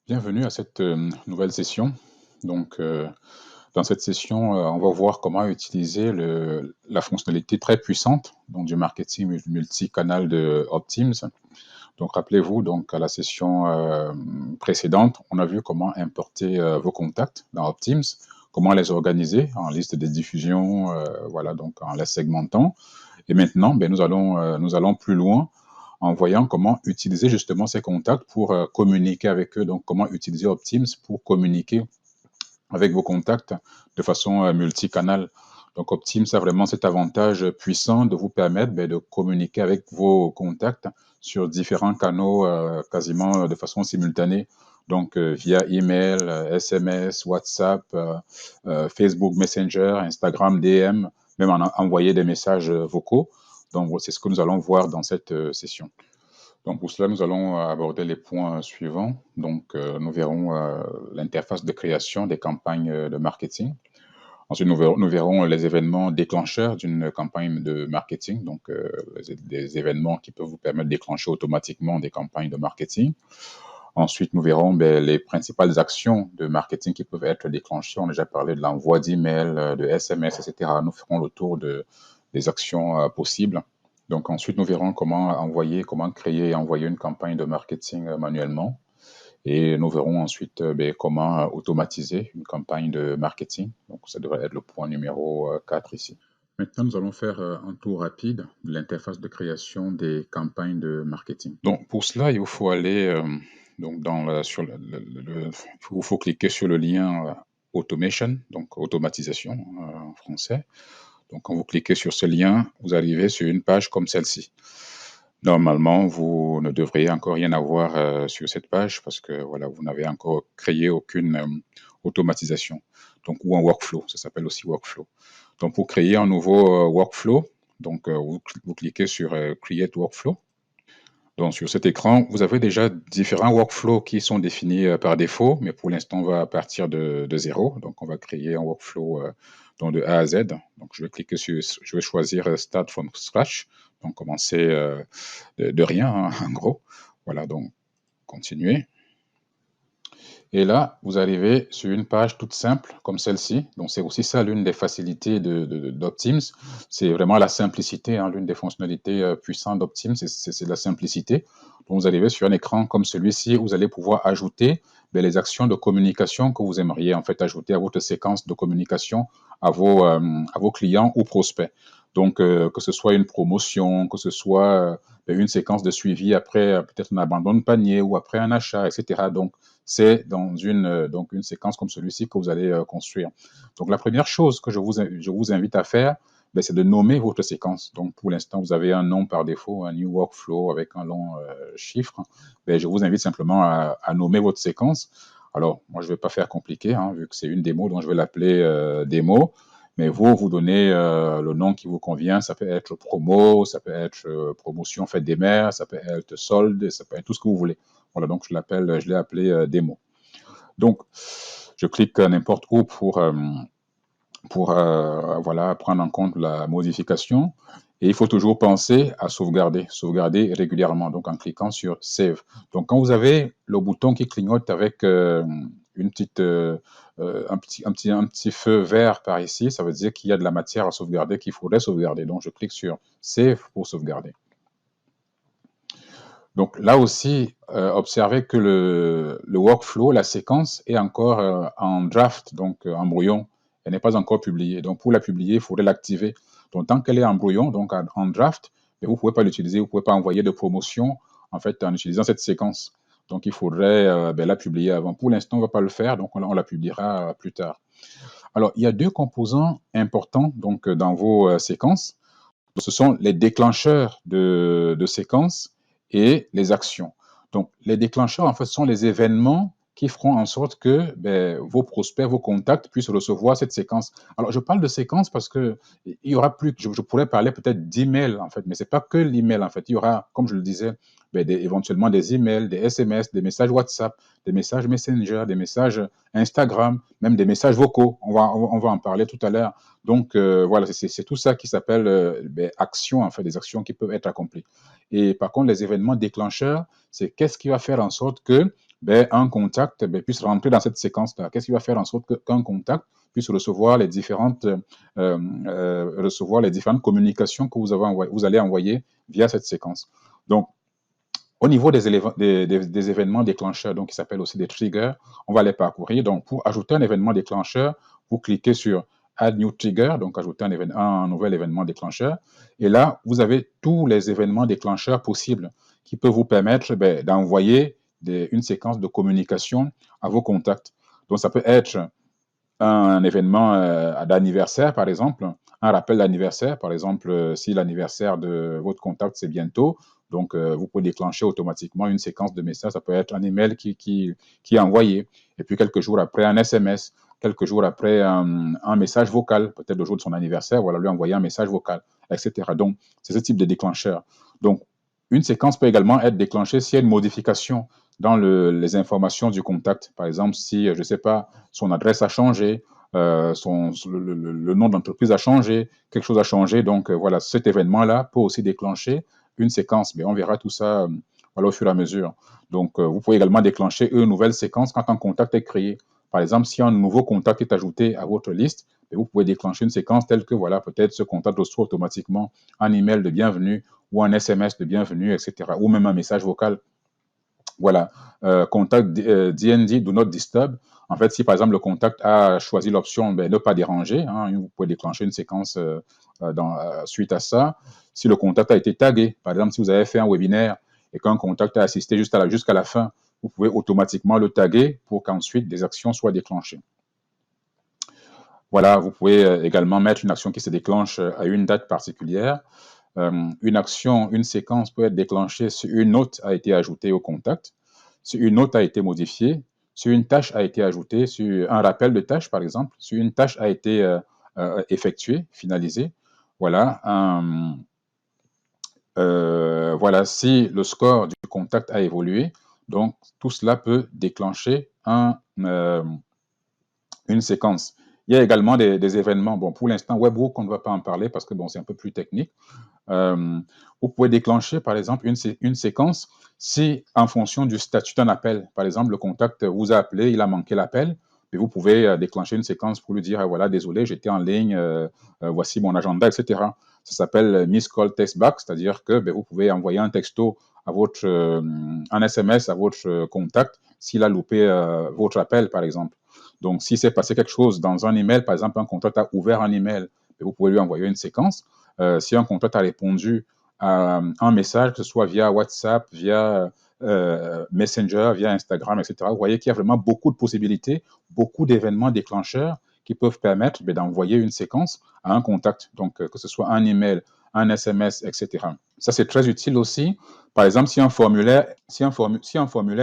Bienvenue à cette nouvelle session. Donc, dans cette session, on va voir comment utiliser la fonctionnalité très puissante donc, du marketing multicanal de Opteams. Donc, rappelez-vous, donc, à la session précédente, on a vu comment importer vos contacts dans Opteams, comment les organiser en liste de diffusion, voilà, donc en les segmentant. Et maintenant, ben, nous allons plus loin en voyant comment utiliser justement ces contacts pour communiquer avec eux. Donc, comment utiliser Opteams pour communiquer avec vos contacts de façon multicanal. Donc, Opteams a vraiment cet avantage puissant de vous permettre de communiquer avec vos contacts sur différents canaux quasiment de façon simultanée. Donc, via email, SMS, WhatsApp, Facebook Messenger, Instagram DM, même en envoyer des messages vocaux. Donc, c'est ce que nous allons voir dans cette session. Donc, pour cela, nous allons aborder les points suivants. Donc, nous verrons l'interface de création des campagnes de marketing. Ensuite, nous verrons les événements déclencheurs d'une campagne de marketing, donc des événements qui peuvent vous permettre de déclencher automatiquement des campagnes de marketing. Ensuite, nous verrons les principales actions de marketing qui peuvent être déclenchées. On a déjà parlé de l'envoi d'emails, de SMS, etc. Nous ferons le tour des actions possibles. Donc ensuite, nous verrons comment créer et envoyer une campagne de marketing manuellement. Et nous verrons ensuite comment automatiser une campagne de marketing. Donc ça devrait être le point numéro 4 ici. Maintenant, nous allons faire un tour rapide de l'interface de création des campagnes de marketing. Donc pour cela, il vous faut aller donc il faut cliquer sur le lien Automation, donc automatisation en français. Donc, quand vous cliquez sur ce lien, vous arrivez sur une page comme celle-ci. Normalement, vous ne devriez encore rien avoir sur cette page parce que voilà, vous n'avez encore créé aucune automatisation. Donc, ou un workflow, ça s'appelle aussi workflow. Donc, pour créer un nouveau workflow, donc vous cliquez sur Create Workflow. Donc, sur cet écran, vous avez déjà différents workflows qui sont définis par défaut, mais pour l'instant, on va partir de zéro. Donc, on va créer un workflow donc de A à Z. Donc, je vais choisir Start from Scratch, donc commencer de rien, hein, en gros. Voilà, donc continuer. Et là, vous arrivez sur une page toute simple, comme celle-ci. Donc, c'est aussi ça l'une des facilités d'Opteams. C'est vraiment la simplicité, hein, l'une des fonctionnalités puissantes d'Opteams, c'est la simplicité. Donc, vous arrivez sur un écran comme celui-ci, vous allez pouvoir ajouter les actions de communication que vous aimeriez en fait ajouter à votre séquence de communication à vos clients ou prospects. Donc, que ce soit une promotion, que ce soit une séquence de suivi après peut-être un abandon de panier ou après un achat, etc. Donc, c'est dans une séquence comme celui-ci que vous allez construire. Donc, la première chose que je vous invite à faire, c'est de nommer votre séquence. Donc, pour l'instant, vous avez un nom par défaut, un new workflow avec un long chiffre. Je vous invite simplement à nommer votre séquence. Alors, moi, je ne vais pas faire compliqué, hein, vu que c'est une démo, donc je vais l'appeler démo. Mais vous donnez le nom qui vous convient. Ça peut être promo, ça peut être promotion fête des mères, ça peut être solde, ça peut être tout ce que vous voulez. Voilà, donc je l'ai appelé démo. Donc, je clique n'importe où pour voilà, prendre en compte la modification. Et il faut toujours penser à sauvegarder régulièrement, donc en cliquant sur Save. Donc, quand vous avez le bouton qui clignote avec un petit feu vert par ici, ça veut dire qu'il y a de la matière à sauvegarder, qu'il faudrait sauvegarder. Donc, je clique sur Save pour sauvegarder. Donc là aussi, observez que le workflow, la séquence est encore en draft, donc en brouillon. Elle n'est pas encore publiée. Donc pour la publier, il faudrait l'activer. Donc tant qu'elle est en brouillon, donc en draft, vous ne pouvez pas l'utiliser, vous ne pouvez pas envoyer de promotion en fait en utilisant cette séquence. Donc il faudrait la publier avant. Pour l'instant, on ne va pas le faire, donc on la publiera plus tard. Alors il y a deux composants importants donc dans vos séquences. Ce sont les déclencheurs de séquences et les actions. Donc, les déclencheurs, en fait, sont les événements qui feront en sorte que vos prospects, vos contacts puissent recevoir cette séquence. Alors, je parle de séquence parce que il y aura plus, je pourrais parler peut-être d'emails, en fait, mais c'est pas que l'email, en fait. Il y aura, comme je le disais, éventuellement des emails, des SMS, des messages WhatsApp, des messages Messenger, des messages Instagram, même des messages vocaux. On va en parler tout à l'heure. Donc, voilà, c'est tout ça qui s'appelle actions, en fait, des actions qui peuvent être accomplies. Et par contre, les événements déclencheurs, c'est qu'est-ce qui va faire en sorte que ben, un contact ben, puisse rentrer dans cette séquence-là. Qu'est-ce qui va faire en sorte qu'un contact puisse recevoir les différentes communications que vous allez envoyer via cette séquence. Donc, au niveau des événements déclencheurs, donc qui s'appellent aussi des triggers, on va les parcourir. Donc, pour ajouter un événement déclencheur, vous cliquez sur Add New Trigger, donc ajouter un nouvel événement déclencheur. Et là, vous avez tous les événements déclencheurs possibles qui peuvent vous permettre ben, d'envoyer une séquence de communication à vos contacts. Donc, ça peut être un événement d'anniversaire, par exemple, un rappel d'anniversaire, par exemple, si l'anniversaire de votre contact, c'est bientôt, donc vous pouvez déclencher automatiquement une séquence de messages. Ça peut être un email qui est envoyé, et puis quelques jours après, un SMS, quelques jours après, un message vocal, peut-être le jour de son anniversaire, voilà, lui envoyer un message vocal, etc. Donc, c'est ce type de déclencheur. Donc, une séquence peut également être déclenchée s'il y a une modification dans les informations du contact. Par exemple, si, je ne sais pas, son adresse a changé, le nom d'entreprise a changé, quelque chose a changé. Donc, voilà, cet événement-là peut aussi déclencher une séquence. Mais on verra tout ça voilà, au fur et à mesure. Donc, vous pouvez également déclencher une nouvelle séquence quand un contact est créé. Par exemple, si un nouveau contact est ajouté à votre liste, vous pouvez déclencher une séquence telle que, voilà, peut-être ce contact reçoit automatiquement un email de bienvenue ou un SMS de bienvenue, etc. Ou même un message vocal. Voilà, contact DND, Do Not Disturb. En fait, si par exemple le contact a choisi l'option ben, ne pas déranger, hein, vous pouvez déclencher une séquence suite à ça. Si le contact a été tagué, par exemple, si vous avez fait un webinaire et qu'un contact a assisté jusqu'à la fin, vous pouvez automatiquement le taguer pour qu'ensuite des actions soient déclenchées. Voilà, vous pouvez également mettre une action qui se déclenche à une date particulière. Une action, une séquence peut être déclenchée si une note a été ajoutée au contact, si une note a été modifiée, si une tâche a été ajoutée, si un rappel de tâche, par exemple, si une tâche a été effectuée, finalisée. Voilà. Voilà, si le score du contact a évolué, donc tout cela peut déclencher une séquence. Il y a également des événements. Bon, pour l'instant, Webhook, on ne va pas en parler parce que bon, c'est un peu plus technique. Vous pouvez déclencher, par exemple, une séquence si, en fonction du statut d'un appel, par exemple, le contact vous a appelé, il a manqué l'appel, et vous pouvez déclencher une séquence pour lui dire, ah, voilà, désolé, j'étais en ligne, voici mon agenda, etc. Ça s'appelle Miss Call Text Back, c'est-à-dire que ben, vous pouvez envoyer un texto un SMS à votre contact s'il a loupé votre appel, par exemple. Donc, si s'est passé quelque chose dans un email, par exemple, un contact a ouvert un email, vous pouvez lui envoyer une séquence. Si un contact a répondu à un message, que ce soit via WhatsApp, via Messenger, via Instagram, etc., vous voyez qu'il y a vraiment beaucoup de possibilités, beaucoup d'événements déclencheurs qui peuvent permettre d'envoyer une séquence à un contact, donc que ce soit un email, un SMS, etc. Ça, c'est très utile aussi. Par exemple, si un formulaire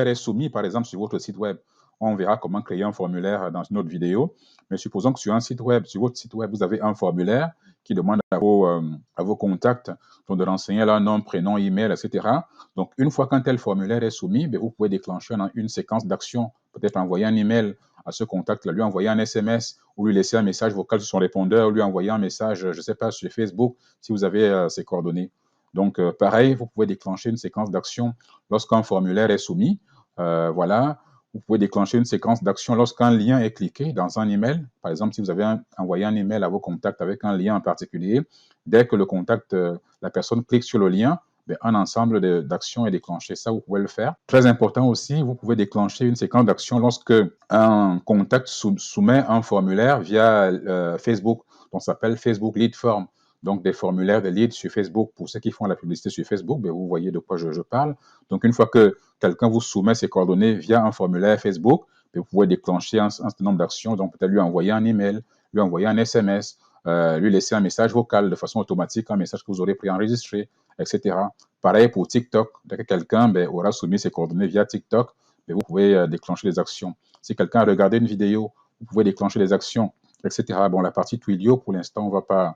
est soumis, par exemple, sur votre site web, on verra comment créer un formulaire dans une autre vidéo. Mais supposons que sur votre site web, vous avez un formulaire qui demande à vos contacts donc de renseigner leur nom, prénom, email, etc. Donc, une fois qu'un tel formulaire est soumis, vous pouvez déclencher une séquence d'actions, peut-être envoyer un email à ce contact-là, lui envoyer un SMS ou lui laisser un message vocal sur son répondeur, ou lui envoyer un message, je ne sais pas, sur Facebook, si vous avez ses coordonnées. Donc, pareil, vous pouvez déclencher une séquence d'actions lorsqu'un formulaire est soumis. Voilà. Vous pouvez déclencher une séquence d'actions lorsqu'un lien est cliqué dans un email. Par exemple, si vous avez envoyé un email à vos contacts avec un lien en particulier, dès que le contact, la personne clique sur le lien, un ensemble d'actions est déclenché. Ça, vous pouvez le faire. Très important aussi, vous pouvez déclencher une séquence d'actions lorsque un contact soumet un formulaire via Facebook. Donc, ça s'appelle Facebook Lead Form. Donc, des formulaires de lead sur Facebook. Pour ceux qui font la publicité sur Facebook, vous voyez de quoi je parle. Donc, une fois que quelqu'un vous soumet ses coordonnées via un formulaire Facebook, vous pouvez déclencher un certain nombre d'actions. Donc, peut-être lui envoyer un email, lui envoyer un SMS, lui laisser un message vocal de façon automatique, un message que vous aurez préenregistré, etc. Pareil pour TikTok. Dès que quelqu'un aura soumis ses coordonnées via TikTok, vous pouvez déclencher des actions. Si quelqu'un a regardé une vidéo, vous pouvez déclencher des actions, etc. Bon, la partie Twilio, pour l'instant, on ne va pas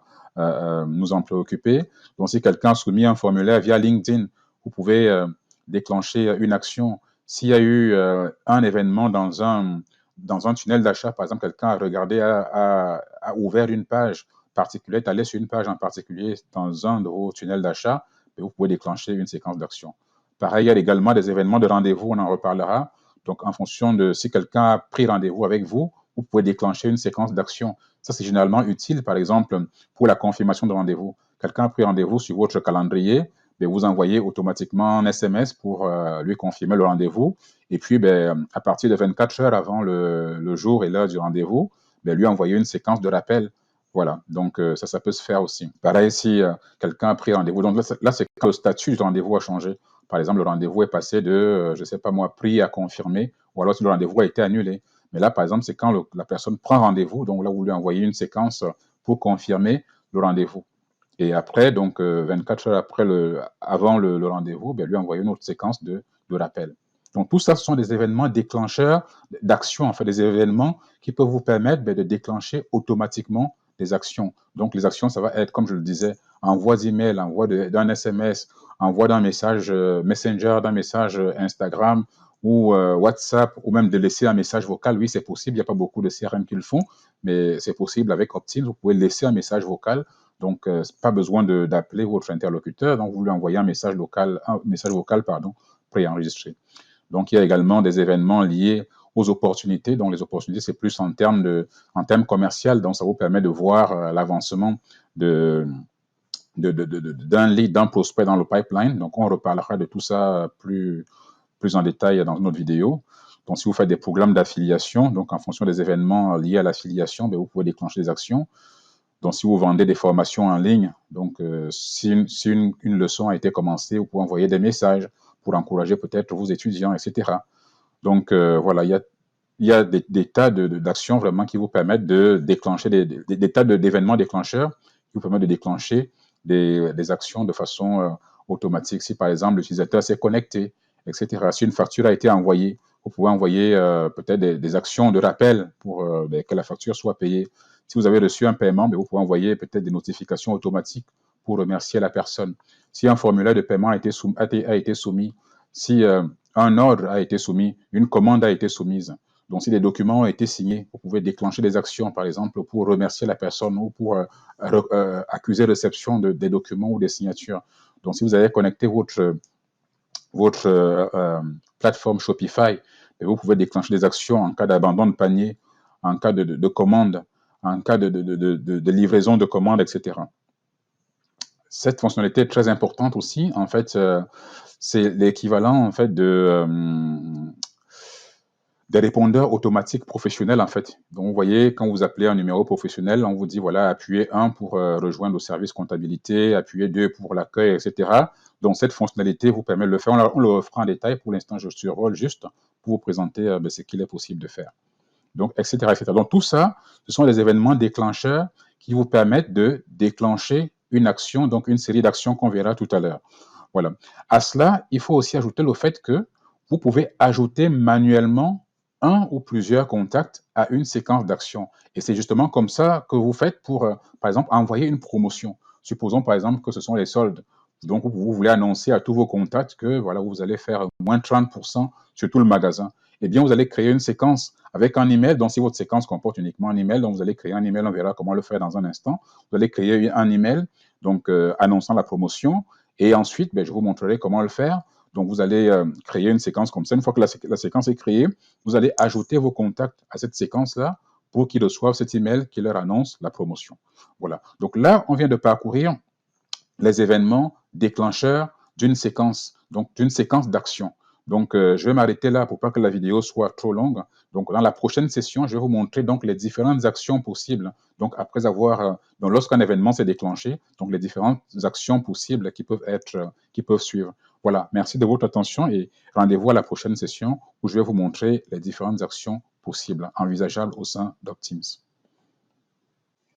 nous en préoccuper. Donc, si quelqu'un a soumis un formulaire via LinkedIn, vous pouvez déclencher une action. S'il y a eu un événement dans un tunnel d'achat, par exemple, quelqu'un a regardé, a ouvert une page particulière, est allé sur une page en particulier dans un de vos tunnels d'achat, vous pouvez déclencher une séquence d'actions. Pareil, il y a également des événements de rendez-vous, on en reparlera. Donc, en fonction de si quelqu'un a pris rendez-vous avec vous, vous pouvez déclencher une séquence d'actions. Ça, c'est généralement utile, par exemple, pour la confirmation de rendez-vous. Quelqu'un a pris rendez-vous sur votre calendrier, ben, vous envoyez automatiquement un SMS pour lui confirmer le rendez-vous. Et puis, ben, à partir de 24 heures avant le jour et l'heure du rendez-vous, ben, lui envoyer une séquence de rappel. Voilà, donc ça peut se faire aussi. Pareil, si quelqu'un a pris rendez-vous, donc là c'est quand le statut du rendez-vous a changé. Par exemple, le rendez-vous est passé de, je ne sais pas moi, pris à confirmer, ou alors si le rendez-vous a été annulé. Mais là, par exemple, c'est quand la personne prend rendez-vous, donc là, vous lui envoyez une séquence pour confirmer le rendez-vous. Et après, donc 24 heures avant le rendez-vous, ben, lui envoyer une autre séquence de rappel. Donc tout ça, ce sont des événements déclencheurs d'action, en fait, des événements qui peuvent vous permettre ben, de déclencher automatiquement des actions. Donc les actions, ça va être, comme je le disais, envoi d'email, envoi d'un SMS, envoi d'un message Messenger, d'un message Instagram ou WhatsApp, ou même de laisser un message vocal. Oui, c'est possible, il n'y a pas beaucoup de CRM qui le font, mais c'est possible avec Opteams, vous pouvez laisser un message vocal. Donc, pas besoin d'appeler votre interlocuteur. Donc, vous lui envoyez un message vocal préenregistré. Donc, il y a également des événements liés aux opportunités. Donc, les opportunités, c'est plus en termes commercial. Donc, ça vous permet de voir l'avancement d'un lead, d'un prospect dans le pipeline. Donc, on reparlera de tout ça plus en détail dans notre vidéo. Donc, si vous faites des programmes d'affiliation, donc en fonction des événements liés à l'affiliation, vous pouvez déclencher des actions. Donc, si vous vendez des formations en ligne, donc si une leçon a été commencée, vous pouvez envoyer des messages pour encourager peut-être vos étudiants, etc. Donc, voilà, il y a des tas d'actions vraiment qui vous permettent de déclencher des tas d'événements déclencheurs qui vous permettent de déclencher des actions de façon automatique. Si, par exemple, l'utilisateur s'est connecté, etc. Si une facture a été envoyée, vous pouvez envoyer peut-être des actions de rappel pour que la facture soit payée. Si vous avez reçu un paiement, vous pouvez envoyer peut-être des notifications automatiques pour remercier la personne. Si un formulaire de paiement a été soumis, si un ordre a été soumis, une commande a été soumise, donc si des documents ont été signés, vous pouvez déclencher des actions, par exemple, pour remercier la personne ou pour accuser réception des documents ou des signatures. Donc, si vous avez connecté votre plateforme Shopify, vous pouvez déclencher des actions en cas d'abandon de panier, en cas de commande, en cas de livraison de commandes, etc. Cette fonctionnalité est très importante aussi. En fait, c'est l'équivalent en fait des répondeurs automatiques professionnels, en fait. Donc, vous voyez, quand vous appelez un numéro professionnel, on vous dit, voilà, appuyez 1 pour rejoindre le service comptabilité, appuyez 2 pour l'accueil, etc. Donc, cette fonctionnalité vous permet de le faire. On le fera en détail. Pour l'instant, je survole juste pour vous présenter ce qu'il est possible de faire. Donc, etc., etc. Donc, tout ça, ce sont des événements déclencheurs qui vous permettent de déclencher une action, donc une série d'actions qu'on verra tout à l'heure. Voilà. À cela, il faut aussi ajouter le fait que vous pouvez ajouter manuellement un ou plusieurs contacts à une séquence d'actions. Et c'est justement comme ça que vous faites pour, par exemple, envoyer une promotion. Supposons, par exemple, que ce sont les soldes. Donc, vous voulez annoncer à tous vos contacts que voilà, vous allez faire moins 30% sur tout le magasin. Eh bien, vous allez créer une séquence avec un email. Donc, si votre séquence comporte uniquement un email, donc vous allez créer un email. On verra comment le faire dans un instant. Vous allez créer un email donc annonçant la promotion. Et ensuite, je vous montrerai comment le faire. Donc, vous allez créer une séquence comme ça. Une fois que la séquence est créée, vous allez ajouter vos contacts à cette séquence-là pour qu'ils reçoivent cet email qui leur annonce la promotion. Voilà. Donc là, on vient de parcourir les événements déclencheurs d'une séquence, donc d'une séquence d'action. Donc, je vais m'arrêter là pour pas que la vidéo soit trop longue. Donc, dans la prochaine session, je vais vous montrer donc les différentes actions possibles. Donc, après avoir, donc lorsqu'un événement s'est déclenché, donc les différentes actions possibles qui peuvent suivre. Voilà. Merci de votre attention et rendez-vous à la prochaine session où je vais vous montrer les différentes actions possibles, envisageables au sein d'Opteams.